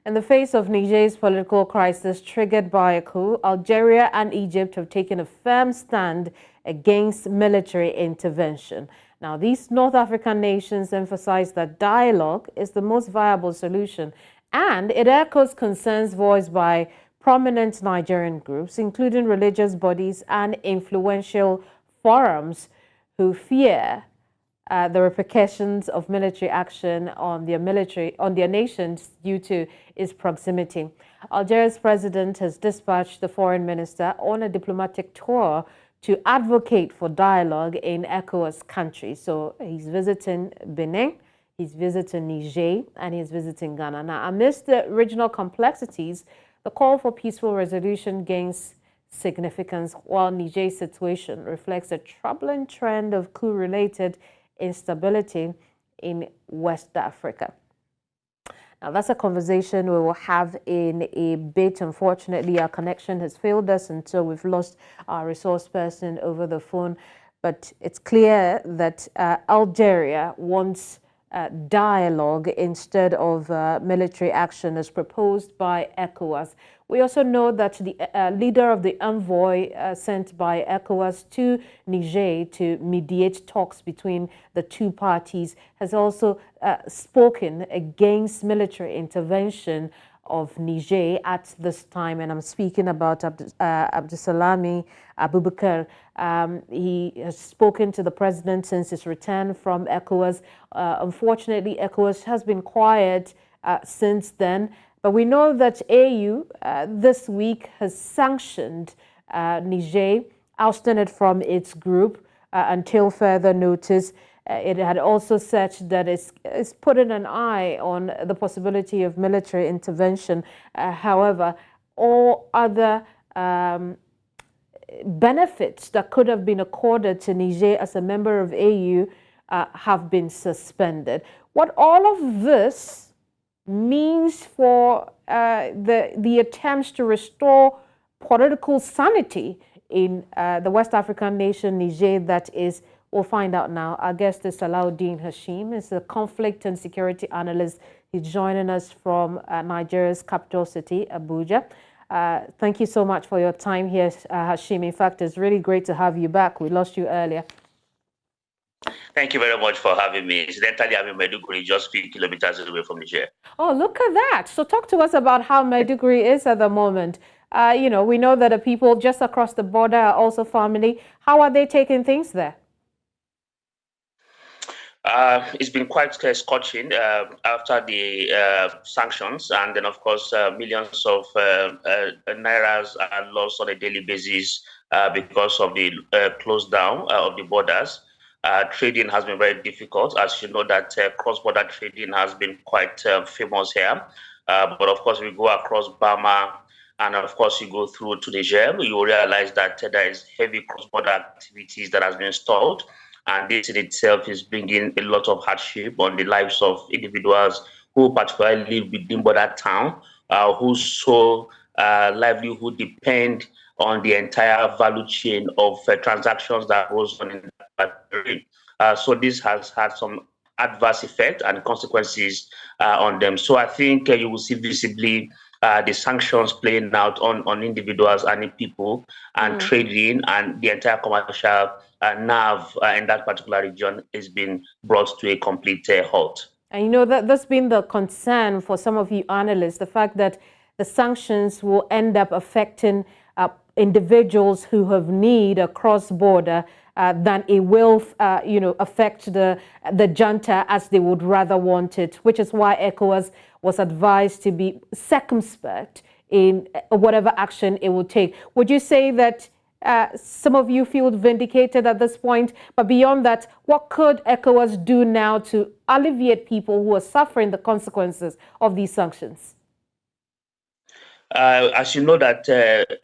In the face of Niger's political crisis triggered by a coup, Algeria and Egypt have taken a firm stand against military intervention. Now, these North African nations emphasize that dialogue is the most viable solution, and it echoes concerns voiced by prominent Nigerian groups, including religious bodies and influential forums, who fear the repercussions of military action on their nations due to its proximity. Algeria's president has dispatched the foreign minister on a diplomatic tour to advocate for dialogue in ECOWAS countries. So he's visiting Benin, he's visiting Niger, and he's visiting Ghana. Now, amidst the regional complexities, the call for peaceful resolution gains significance, while Niger's situation reflects a troubling trend of coup-related instability in West Africa. Now, that's a conversation we will have in a bit. Unfortunately, our connection has failed us, and so we've lost our resource person over the phone. But it's clear that Algeria wants dialogue instead of military action as proposed by ECOWAS. We also know that the leader of the envoy sent by ECOWAS to Niger to mediate talks between the two parties has also spoken against military intervention of Niger at this time, and I'm speaking about Abdusalami Abubakar. He has spoken to the president since his return from ECOWAS. Unfortunately, ECOWAS has been quiet since then, but we know that AU this week has sanctioned Niger, ousting it from its group until further notice. It had also said that it's putting an eye on the possibility of military intervention. However, all other benefits that could have been accorded to Niger as a member of AU have been suspended. What all of this means for the attempts to restore political sanity in the West African nation Niger, that is, we'll find out now. Our guest is Salahuddin Hashim. He's a conflict and security analyst. He's joining us from Nigeria's capital city, Abuja. Thank you so much for your time here, Hashim. In fact, it's really great to have you back. We lost you earlier. Thank you very much for having me. Incidentally, I'm in Maiduguri, just 3 kilometers away from Niger. Oh, look at that. So talk to us about how Maiduguri is at the moment. You know, we know that the people just across the border are also family. How are they taking things there? It's been quite scorching after the sanctions, and then, of course, millions of nairas are lost on a daily basis because of the close down of the borders. Trading has been very difficult. As you know, that cross-border trading has been quite famous here. But of course, we go across Burma, and of course, you go through to Niger, you will realize that there is heavy cross-border activities that has been stalled. And this in itself is bringing a lot of hardship on the lives of individuals who particularly live within border town, whose sole livelihood depend on the entire value chain of transactions that goes on in that area. So this has had some adverse effect and consequences on them. So I think you will see visibly the sanctions playing out on individuals and people and trading, and the entire commercial nerve in that particular region is being brought to a complete halt. And you know that that's been the concern for some of you analysts, the fact that the sanctions will end up affecting individuals who have need across border than it will, affect the junta as they would rather want it, which is why ECOWAS was advised to be circumspect in whatever action it will take. Would you say that some of you feel vindicated at this point? But beyond that, what could ECOWAS do now to alleviate people who are suffering the consequences of these sanctions? As you know, that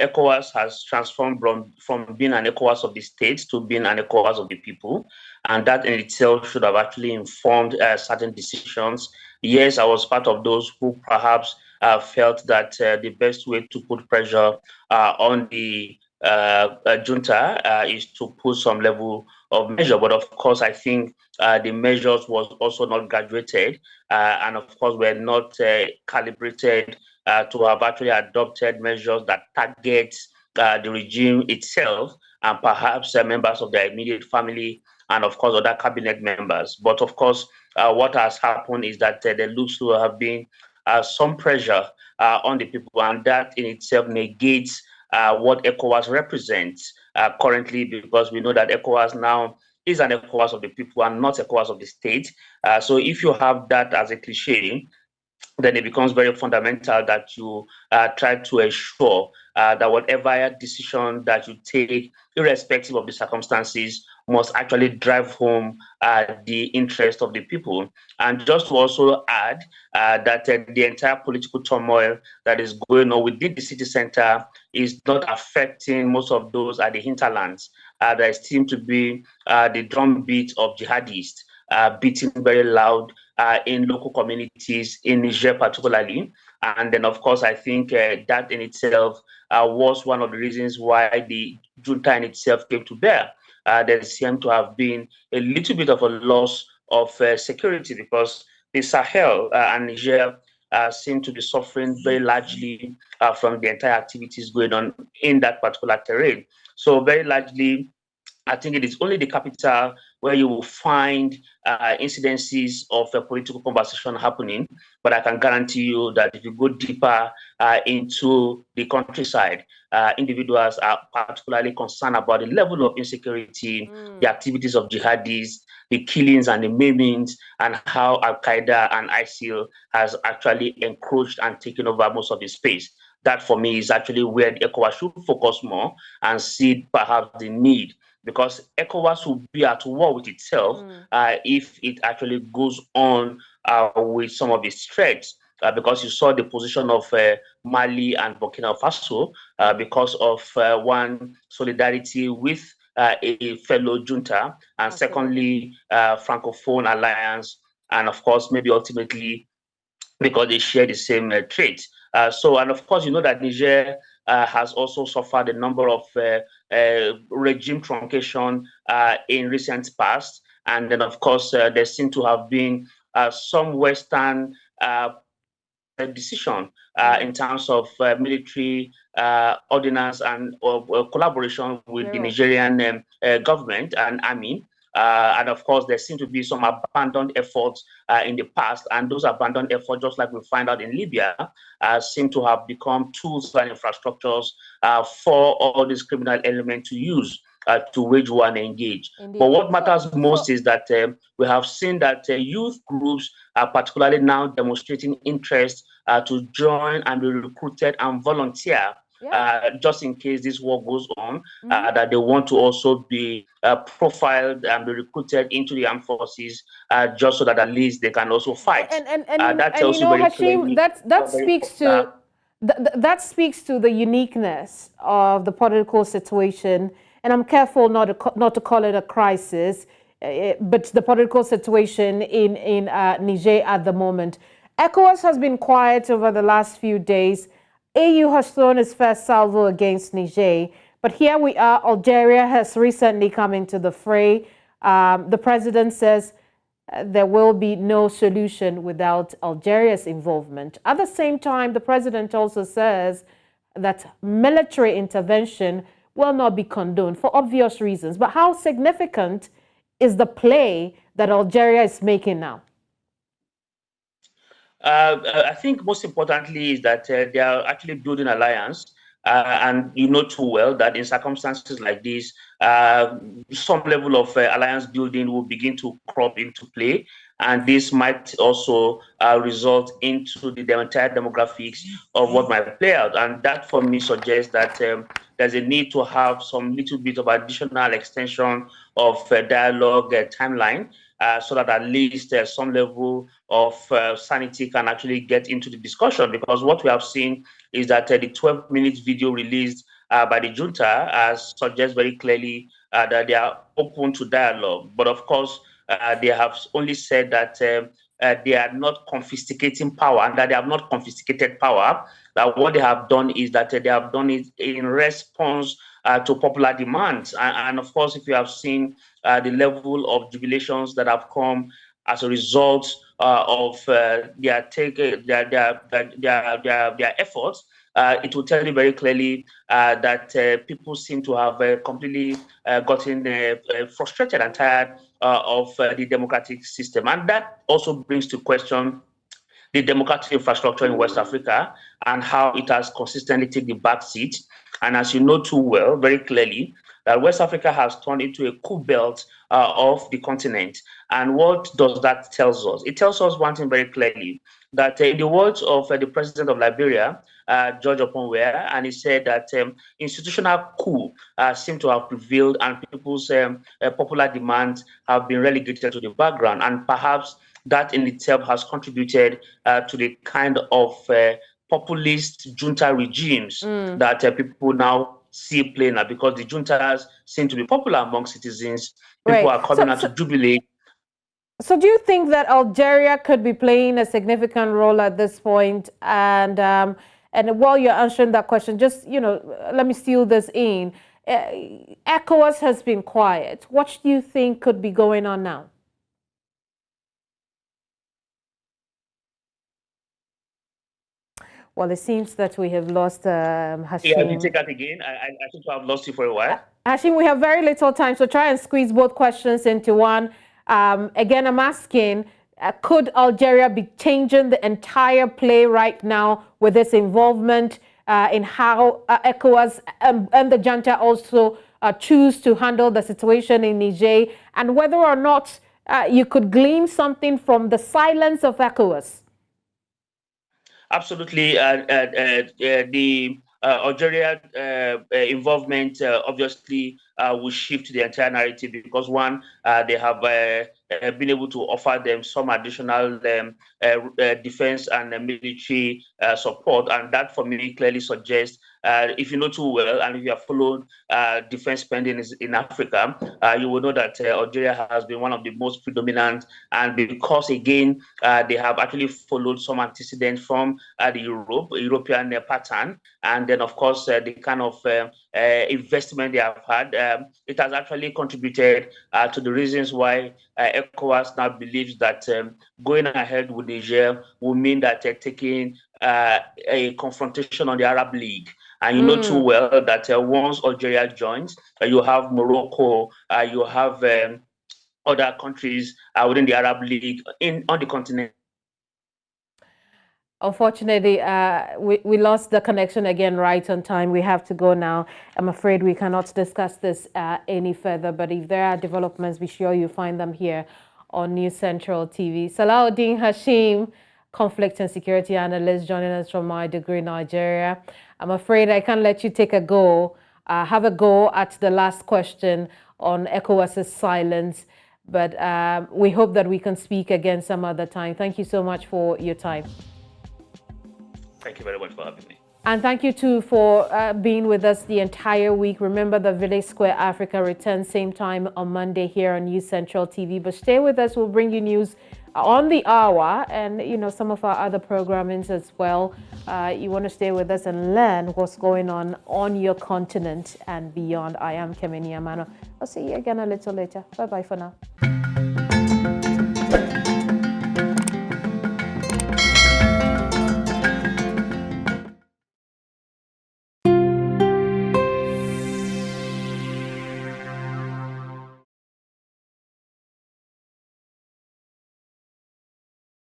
ECOWAS has transformed from being an ECOWAS of the states to being an ECOWAS of the people, and that in itself should have actually informed certain decisions. Yes, I was part of those who perhaps felt that the best way to put pressure on the junta is to put some level of measure. But of course, I think the measures was also not graduated, and of course, were not calibrated to have actually adopted measures that target the regime itself and perhaps members of their immediate family and of course other cabinet members. But of course, what has happened is that there looks to have been some pressure on the people, and that in itself negates what ECOWAS represents currently, because we know that ECOWAS now is an ECOWAS of the people and not ECOWAS of the state. So if you have that as a cliche, then it becomes very fundamental that you try to ensure that whatever decision that you take, irrespective of the circumstances, must actually drive home the interest of the people. And just to also add that the entire political turmoil that is going on within the city center is not affecting most of those at the hinterlands. There seems to be the drumbeat of jihadists beating very loud in local communities in Niger, particularly. And then, of course, I think that in itself was one of the reasons why the junta in itself came to bear. There seemed to have been a little bit of a loss of security, because the Sahel and Niger seem to be suffering very largely from the entire activities going on in that particular terrain. So very largely, I think it is only the capital where you will find incidences of a political conversation happening. But I can guarantee you that if you go deeper into the countryside, individuals are particularly concerned about the level of insecurity, the activities of jihadis, the killings and the maimings, and how Al Qaeda and ISIL has actually encroached and taken over most of the space. That for me is actually where the ECOWAS should focus more and see perhaps the need, because ECOWAS will be at war with itself if it actually goes on with some of its threats. Because you saw the position of Mali and Burkina Faso because of one, solidarity with a fellow junta, and secondly, Francophone alliance, and of course, maybe ultimately because they share the same traits. And of course, you know that Niger has also suffered a number of regime truncation in recent past. And then, of course, there seem to have been some Western decision in terms of military ordinance and collaboration with the Nigerian government and army. And of course, there seem to be some abandoned efforts in the past, and those abandoned efforts, just like we find out in Libya, seem to have become tools and infrastructures for all these criminal elements to use to wage war and engage. Indeed. But what matters most is that we have seen that youth groups are particularly now demonstrating interest to join and be recruited and volunteer just in case this war goes on, that they want to also be profiled and be recruited into the armed forces, just so that at least they can also fight. That tells you very clearly. That speaks to the uniqueness of the political situation, and I'm careful not to call it a crisis, but the political situation in Niger at the moment. ECOWAS has been quiet over the last few days. AU has thrown its first salvo against Niger, but here we are. Algeria has recently come into the fray. The president says there will be no solution without Algeria's involvement. At the same time, the president also says that military intervention will not be condoned for obvious reasons. But how significant is the play that Algeria is making now? I think most importantly is that they are actually building alliance. And you know too well that in circumstances like this, some level of alliance building will begin to crop into play. And this might also result into the entire demographics of what might play out. And that for me suggests that there's a need to have some little bit of additional extension of dialogue timeline, so that at least some level of sanity can actually get into the discussion. Because what we have seen is that the 12-minute video released by the junta suggests very clearly that they are open to dialogue. But of course, they have only said that they are not confiscating power, and that they have not confiscated power. That what they have done is that they have done it in response to popular demands. And of course, if you have seen the level of jubilations that have come as a result of their efforts, it will tell you very clearly that people seem to have completely gotten frustrated and tired of the democratic system. And that also brings to question the democratic infrastructure in West Africa and how it has consistently taken the back seat. And as you know too well, very clearly, that West Africa has turned into a coup belt of the continent. And what does that tell us? It tells us one thing very clearly, that in the words of the president of Liberia, George Oponwe, and he said that institutional coup seem to have prevailed and people's popular demands have been relegated to the background. And perhaps that in itself has contributed to the kind of populist junta regimes that people now see playing out, because the juntas seem to be popular among citizens. People are coming out to jubilate. So do you think that Algeria could be playing a significant role at this point? And while you're answering that question, just, let me seal this in. ECOWAS has been quiet. What do you think could be going on now? Well, it seems that we have lost Hashim. Yeah, you take that again. I think I've lost you for a while. Hashim, we have very little time, so try and squeeze both questions into one. Again, I'm asking, could Algeria be changing the entire play right now with its involvement in how ECOWAS and the junta also choose to handle the situation in Niger, and whether or not you could glean something from the silence of ECOWAS? Absolutely. The Algeria involvement obviously will shift the entire narrative, because one, they have been able to offer them some additional defense and military support, and that for me clearly suggests, if you know too well, and if you have followed defense spending in Africa, you will know that Algeria has been one of the most predominant, and because again they have actually followed some antecedents from the European pattern, and then of course the kind of investment they have had, it has actually contributed to the reasons why ECOWAS now believes that going ahead with Niger will mean that they're taking a confrontation on the Arab League. And you know too well that once Algeria joins, you have Morocco, you have other countries within the Arab League on the continent. Unfortunately, we lost the connection again right on time. We have to go now. I'm afraid we cannot discuss this any further, but if there are developments, be sure you find them here on News Central TV. Salahuddin Hashim, conflict and security analyst, joining us from My Degree, Nigeria. I'm afraid I can't let you take a go, have a go at the last question on ECOWAS's silence, but we hope that we can speak again some other time. Thank you so much for your time. Thank you very much for having me. And thank you too for being with us the entire week. Remember, the Village Square Africa returns same time on Monday here on News Central TV. But stay with us. We'll bring you news on the hour and, some of our other programmings as well. You want to stay with us and learn what's going on your continent and beyond. I am Kemeni Amano. I'll see you again a little later. Bye-bye for now.